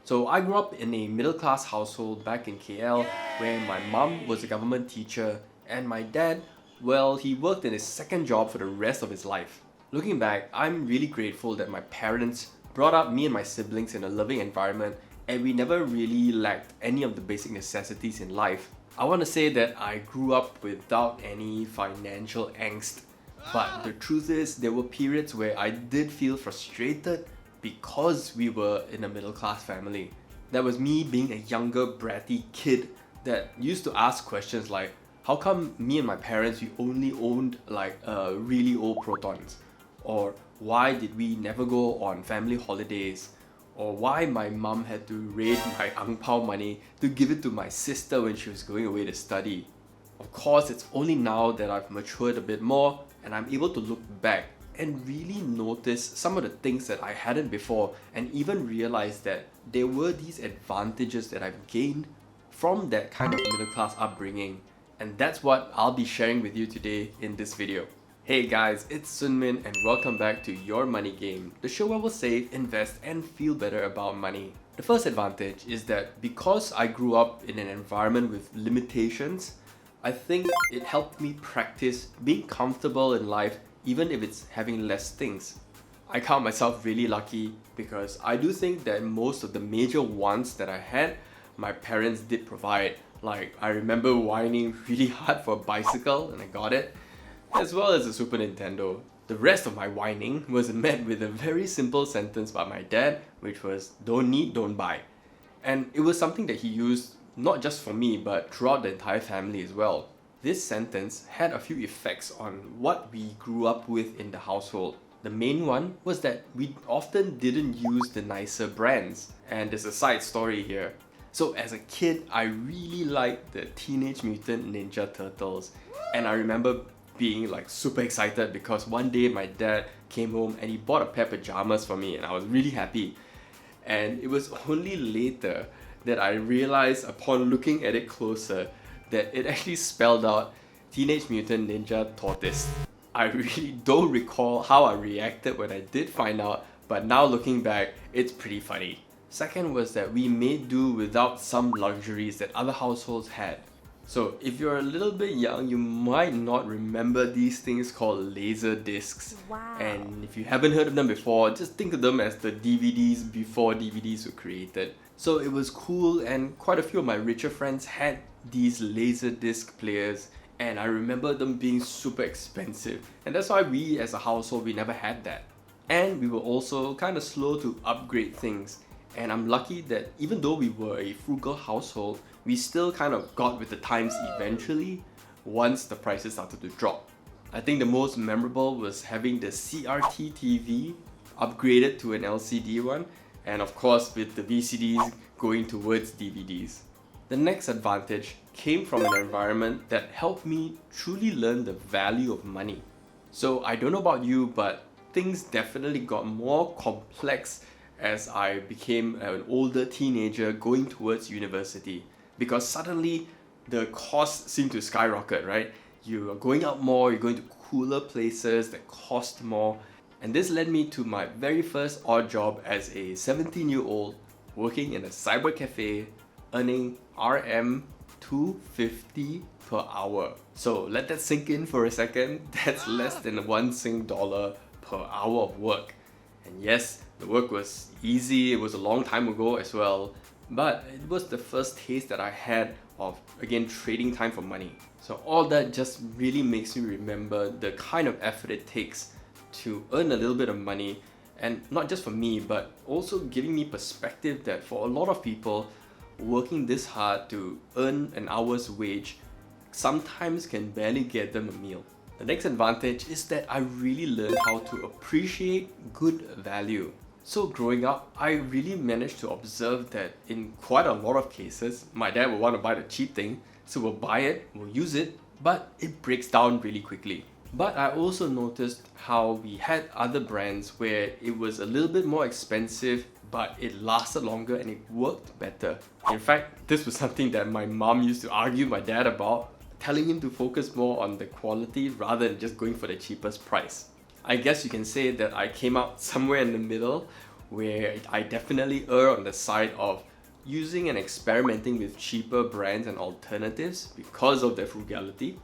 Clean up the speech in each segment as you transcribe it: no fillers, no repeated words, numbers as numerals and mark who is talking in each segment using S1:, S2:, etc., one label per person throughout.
S1: So I grew up in a middle class household back in KL where my mum was a government teacher and my dad, well, he worked in his second job for the rest of his life. Looking back, I'm really grateful that my parents brought up me and my siblings in a loving environment and we never really lacked any of the basic necessities in life. I want to say that I grew up without any financial angst, but the truth is there were periods where I did feel frustrated because we were in a middle class family. That was me being a younger bratty kid that used to ask questions like, how come me and my parents we only owned like really old Protons? Or why did we never go on family holidays? Or why my mum had to raid my ang pao money to give it to my sister when she was going away to study. Of course, it's only now that I've matured a bit more and I'm able to look back and really notice some of the things that I hadn't before and even realize that there were these advantages that I've gained from that kind of middle class upbringing. And that's what I'll be sharing with you today in this video. Hey guys, it's Sunmin and welcome back to Your Money Game, the show where we'll save, invest and feel better about money. The first advantage is that because I grew up in an environment with limitations, I think it helped me practice being comfortable in life even if it's having less things. I count myself really lucky because I do think that most of the major wants that I had, my parents did provide. Like, I remember whining really hard for a bicycle and I got it, as well as a Super Nintendo. The rest of my whining was met with a very simple sentence by my dad, which was, don't need, don't buy. And it was something that he used not just for me, but throughout the entire family as well. This sentence had a few effects on what we grew up with in the household. The main one was that we often didn't use the nicer brands. And there's a side story here. So as a kid, I really liked the Teenage Mutant Ninja Turtles. And I remember being like super excited because one day my dad came home and he bought a pair of pajamas for me and I was really happy. And it was only later that I realized upon looking at it closer that it actually spelled out Teenage Mutant Ninja Tortoise. I really don't recall how I reacted when I did find out, but now looking back, it's pretty funny. Second was that we made do without some luxuries that other households had. So if you're a little bit young, you might not remember these things called laser discs.
S2: Wow.
S1: And if you haven't heard of them before, just think of them as the DVDs before DVDs were created. So it was cool and quite a few of my richer friends had these laser disc players and I remember them being super expensive. And that's why we as a household, we never had that. And we were also kind of slow to upgrade things. And I'm lucky that even though we were a frugal household, we still kind of got with the times eventually once the prices started to drop. I think the most memorable was having the CRT TV upgraded to an LCD one, and of course with the VCDs going towards DVDs. The next advantage came from an environment that helped me truly learn the value of money. So I don't know about you, but things definitely got more complex as I became an older teenager going towards university, because suddenly the costs seem to skyrocket, right? You are going out more, you're going to cooler places that cost more, and this led me to my very first odd job as a 17-year-old working in a cyber cafe, earning RM 250 per hour. So let that sink in for a second. That's less than $1 per hour of work. And yes, the work was easy, it was a long time ago as well, but it was the first taste that I had of, again, trading time for money. So all that just really makes me remember the kind of effort it takes to earn a little bit of money, and not just for me, but also giving me perspective that for a lot of people, working this hard to earn an hour's wage sometimes can barely get them a meal. The next advantage is that I really learned how to appreciate good value. So growing up, I really managed to observe that in quite a lot of cases, my dad would want to buy the cheap thing, so we'll buy it, we'll use it, but it breaks down really quickly. But I also noticed how we had other brands where it was a little bit more expensive, but it lasted longer and it worked better. In fact, this was something that my mom used to argue with my dad about, telling him to focus more on the quality rather than just going for the cheapest price. I guess you can say that I came out somewhere in the middle where I definitely err on the side of using and experimenting with cheaper brands and alternatives because of their frugality.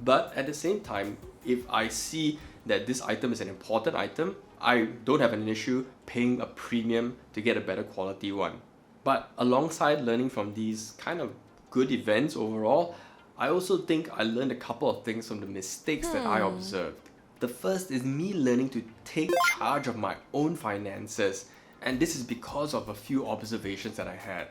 S1: But at the same time, if I see that this item is an important item, I don't have an issue paying a premium to get a better quality one. But alongside learning from these kind of good events overall, I also think I learned a couple of things from the mistakes that I observed. The first is me learning to take charge of my own finances, and this is because of a few observations that I had.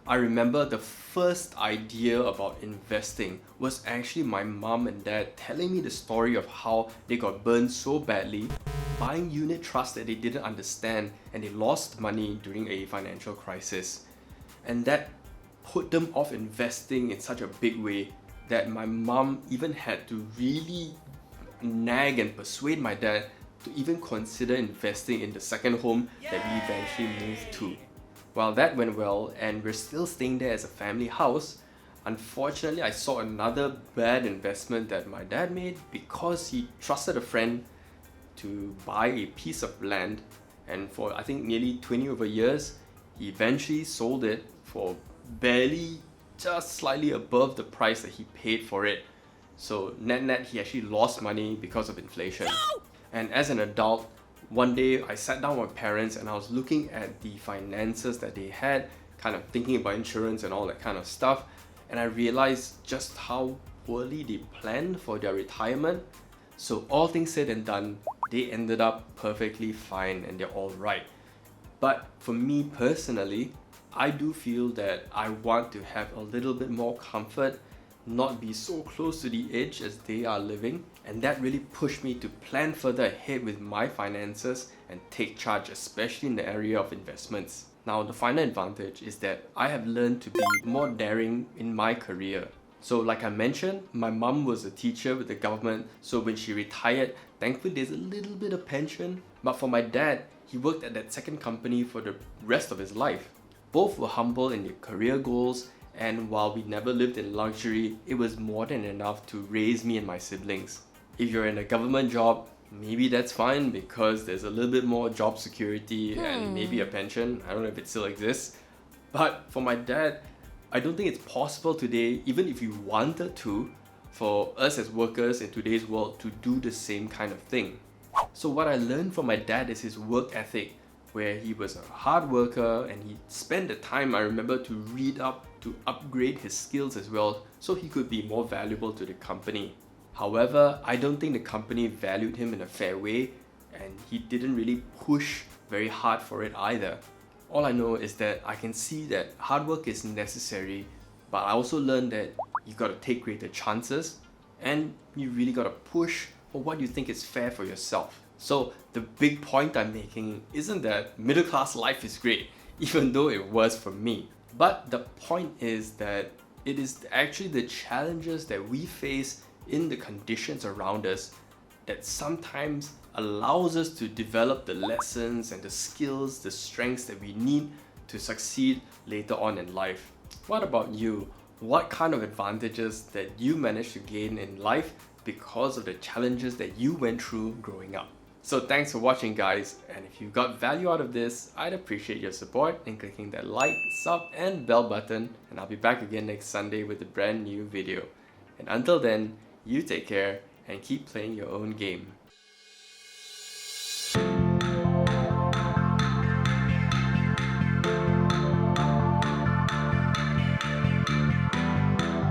S1: I remember the first idea about investing was actually my mom and dad telling me the story of how they got burned so badly buying unit trusts that they didn't understand, and they lost money during a financial crisis. And that put them off investing in such a big way that my mom even had to really nag and persuade my dad to even consider investing in the second home that we eventually moved to. Well, that went well, and we're still staying there as a family house. Unfortunately, I saw another bad investment that my dad made because he trusted a friend to buy a piece of land, and for I think nearly 20 over years, he eventually sold it for barely just slightly above the price that he paid for it. So net, he actually lost money because of inflation. And as an adult, one day I sat down with my parents and I was looking at the finances that they had, kind of thinking about insurance and all that kind of stuff, and I realized just how poorly they planned for their retirement. So all things said and done, they ended up perfectly fine and they're all right. But for me personally, I do feel that I want to have a little bit more comfort, not be so close to the edge as they are living, and that really pushed me to plan further ahead with my finances and take charge, especially in the area of investments. Now, the final advantage is that I have learned to be more daring in my career. So like I mentioned, my mum was a teacher with the government, so when she retired, thankfully there's a little bit of pension. But for my dad, he worked at that second company for the rest of his life. Both were humble in their career goals, and while we never lived in luxury, it was more than enough to raise me and my siblings. If you're in a government job, maybe that's fine because there's a little bit more job security and maybe a pension. I don't know if it still exists. But for my dad, I don't think it's possible today, even if you wanted to, for us as workers in today's world to do the same kind of thing. So what I learned from my dad is his work ethic, where he was a hard worker and he spent the time, I remember, to read up, to upgrade his skills as well, so he could be more valuable to the company. However, I don't think the company valued him in a fair way, and he didn't really push very hard for it either. All I know is that I can see that hard work is necessary, but I also learned that you gotta take greater chances and you really gotta push for what you think is fair for yourself. So the big point I'm making isn't that middle class life is great, even though it was for me. But the point is that it is actually the challenges that we face in the conditions around us that sometimes allows us to develop the lessons and the skills, the strengths that we need to succeed later on in life. What about you? What kind of advantages that you managed to gain in life because of the challenges that you went through growing up? So thanks for watching, guys, and if you got value out of this, I'd appreciate your support in clicking that like, sub and bell button, and I'll be back again next Sunday with a brand new video. And until then, you take care and keep playing your own game.